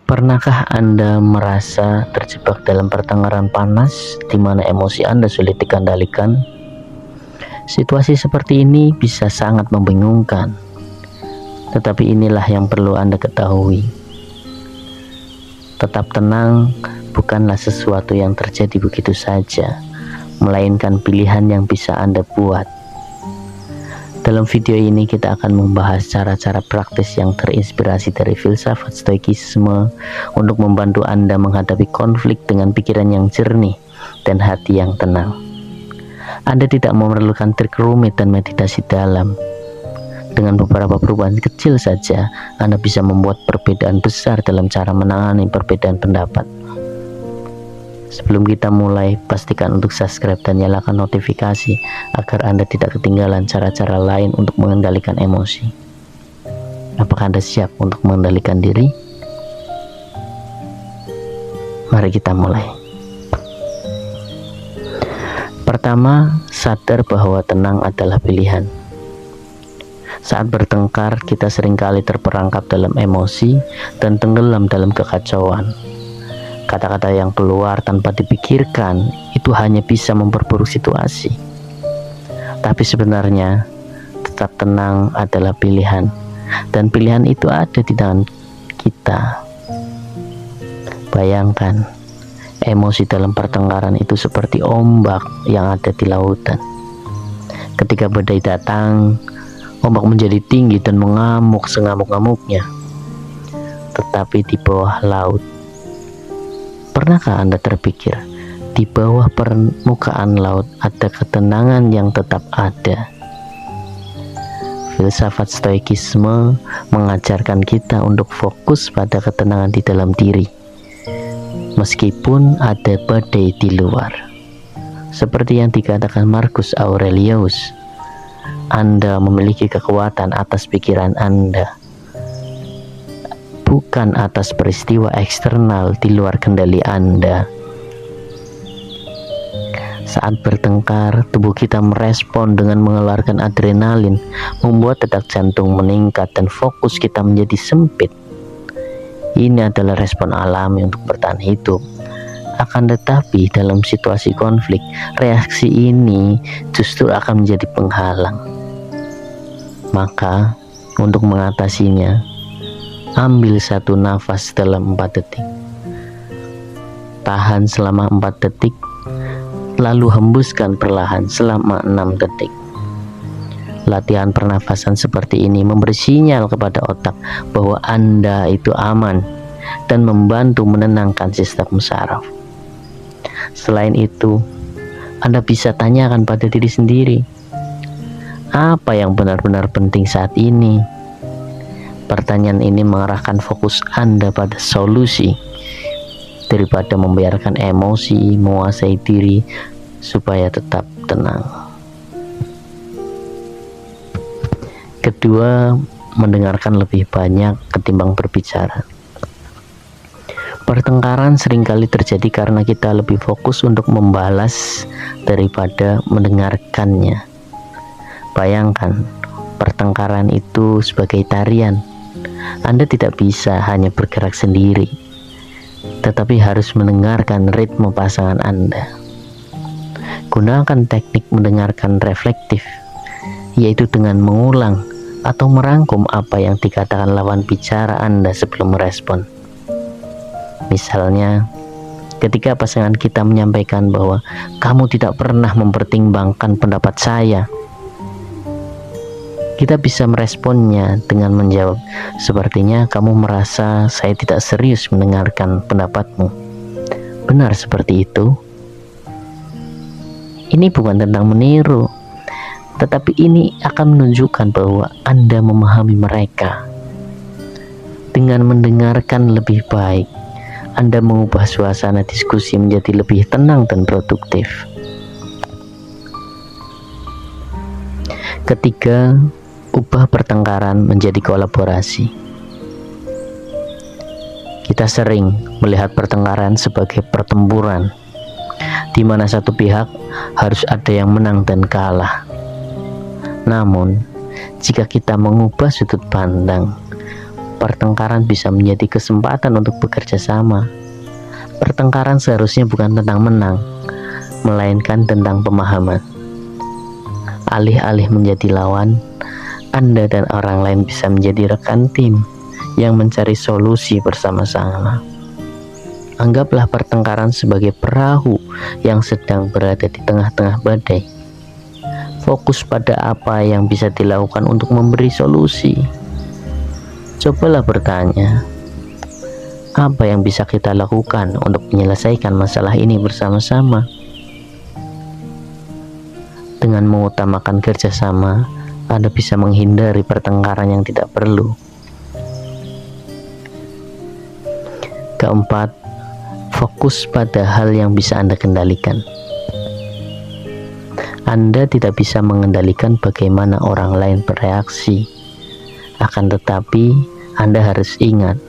Pernahkah Anda merasa terjebak dalam pertengkaran panas di mana emosi Anda sulit dikendalikan? Situasi seperti ini bisa sangat membingungkan, tetapi inilah yang perlu Anda ketahui. Tetap tenang bukanlah sesuatu yang terjadi begitu saja, melainkan pilihan yang bisa Anda buat. Dalam video ini kita akan membahas cara-cara praktis yang terinspirasi dari filsafat stoikisme untuk membantu Anda menghadapi konflik dengan pikiran yang jernih dan hati yang tenang. Anda tidak memerlukan trik rumit dan meditasi dalam. Dengan beberapa perubahan kecil saja, Anda bisa membuat perbedaan besar dalam cara menangani perbedaan pendapat. Sebelum kita mulai, pastikan untuk subscribe dan nyalakan notifikasi agar Anda tidak ketinggalan cara-cara lain untuk mengendalikan emosi. Apakah Anda siap untuk mengendalikan diri? Mari kita mulai. Pertama, sadar bahwa tenang adalah pilihan. Saat bertengkar, kita seringkali terperangkap dalam emosi dan tenggelam dalam kekacauan. Kata-kata yang keluar tanpa dipikirkan itu hanya bisa memperburuk situasi. Tapi sebenarnya tetap tenang adalah pilihan, dan pilihan itu ada di tangan kita. Bayangkan, emosi dalam pertengkaran itu seperti ombak yang ada di lautan. Ketika badai datang, ombak menjadi tinggi dan mengamuk sengamuk-ngamuknya. Tetapi di bawah laut, pernahkah Anda terpikir, di bawah permukaan laut ada ketenangan yang tetap ada? Filsafat stoikisme mengajarkan kita untuk fokus pada ketenangan di dalam diri, meskipun ada badai di luar. Seperti yang dikatakan Marcus Aurelius, Anda memiliki kekuatan atas pikiran Anda, bukan atas peristiwa eksternal di luar kendali Anda. Saat bertengkar, tubuh kita merespon dengan mengeluarkan adrenalin, membuat detak jantung meningkat dan fokus kita menjadi sempit. Ini adalah respon alami untuk bertahan hidup. Akan tetapi dalam situasi konflik, reaksi ini justru akan menjadi penghalang. Maka, untuk mengatasinya, ambil satu nafas dalam 4 detik. Tahan selama 4 detik, lalu hembuskan perlahan selama 6 detik. Latihan pernafasan seperti ini memberi sinyal kepada otak bahwa Anda itu aman dan membantu menenangkan sistem saraf. Selain itu, Anda bisa tanyakan pada diri sendiri, apa yang benar-benar penting saat ini? Pertanyaan ini mengarahkan fokus Anda pada solusi daripada membiarkan emosi menguasai diri supaya tetap tenang. Kedua, mendengarkan lebih banyak ketimbang berbicara. Pertengkaran seringkali terjadi karena kita lebih fokus untuk membalas daripada mendengarkannya. Bayangkan, pertengkaran itu sebagai tarian. Anda tidak bisa hanya bergerak sendiri, tetapi harus mendengarkan ritme pasangan Anda. Gunakan teknik mendengarkan reflektif, yaitu dengan mengulang atau merangkum apa yang dikatakan lawan bicara Anda sebelum merespon. Misalnya, ketika pasangan kita menyampaikan bahwa kamu tidak pernah mempertimbangkan pendapat saya, kita bisa meresponnya dengan menjawab, sepertinya kamu merasa saya tidak serius mendengarkan pendapatmu. Benar seperti itu? Ini bukan tentang meniru, tetapi ini akan menunjukkan bahwa Anda memahami mereka. Dengan mendengarkan lebih baik, Anda mengubah suasana diskusi menjadi lebih tenang dan produktif. Ketiga, ubah pertengkaran menjadi kolaborasi. Kita sering melihat pertengkaran sebagai pertempuran, di mana satu pihak harus ada yang menang dan kalah. Namun, jika kita mengubah sudut pandang, pertengkaran bisa menjadi kesempatan untuk bekerja sama. Pertengkaran seharusnya bukan tentang menang, melainkan tentang pemahaman. Alih-alih menjadi lawan, Anda dan orang lain bisa menjadi rekan tim yang mencari solusi bersama-sama. Anggaplah pertengkaran sebagai perahu yang sedang berada di tengah-tengah badai. Fokus pada apa yang bisa dilakukan untuk memberi solusi. Cobalah bertanya, apa yang bisa kita lakukan untuk menyelesaikan masalah ini bersama-sama? Dengan mengutamakan kerjasama, Anda bisa menghindari pertengkaran yang tidak perlu. Keempat, fokus pada hal yang bisa Anda kendalikan. Anda tidak bisa mengendalikan bagaimana orang lain bereaksi. Akan tetapi, Anda harus ingat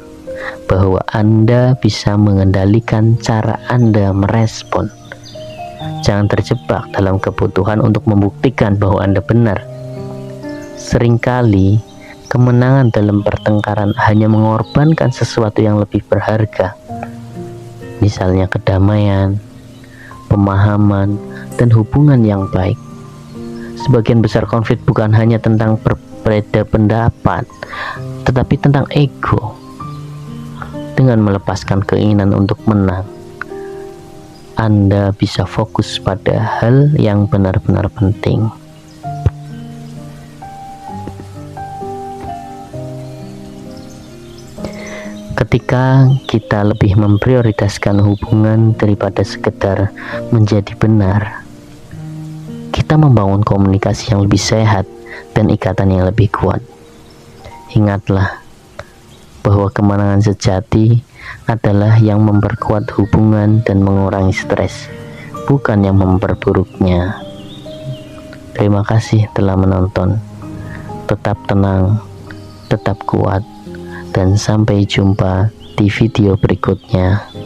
bahwa Anda bisa mengendalikan cara Anda merespon. Jangan terjebak dalam kebutuhan untuk membuktikan bahwa Anda benar. Seringkali, kemenangan dalam pertengkaran hanya mengorbankan sesuatu yang lebih berharga. Misalnya kedamaian, pemahaman, dan hubungan yang baik. Sebagian besar konflik bukan hanya tentang berbeda pendapat, tetapi tentang ego. Dengan melepaskan keinginan untuk menang, Anda bisa fokus pada hal yang benar-benar penting. Ketika kita lebih memprioritaskan hubungan daripada sekedar menjadi benar, kita membangun komunikasi yang lebih sehat dan ikatan yang lebih kuat. Ingatlah bahwa kemenangan sejati adalah yang memperkuat hubungan dan mengurangi stres, bukan yang memperburuknya. Terima kasih telah menonton. Tetap tenang, tetap kuat, dan sampai jumpa di video berikutnya.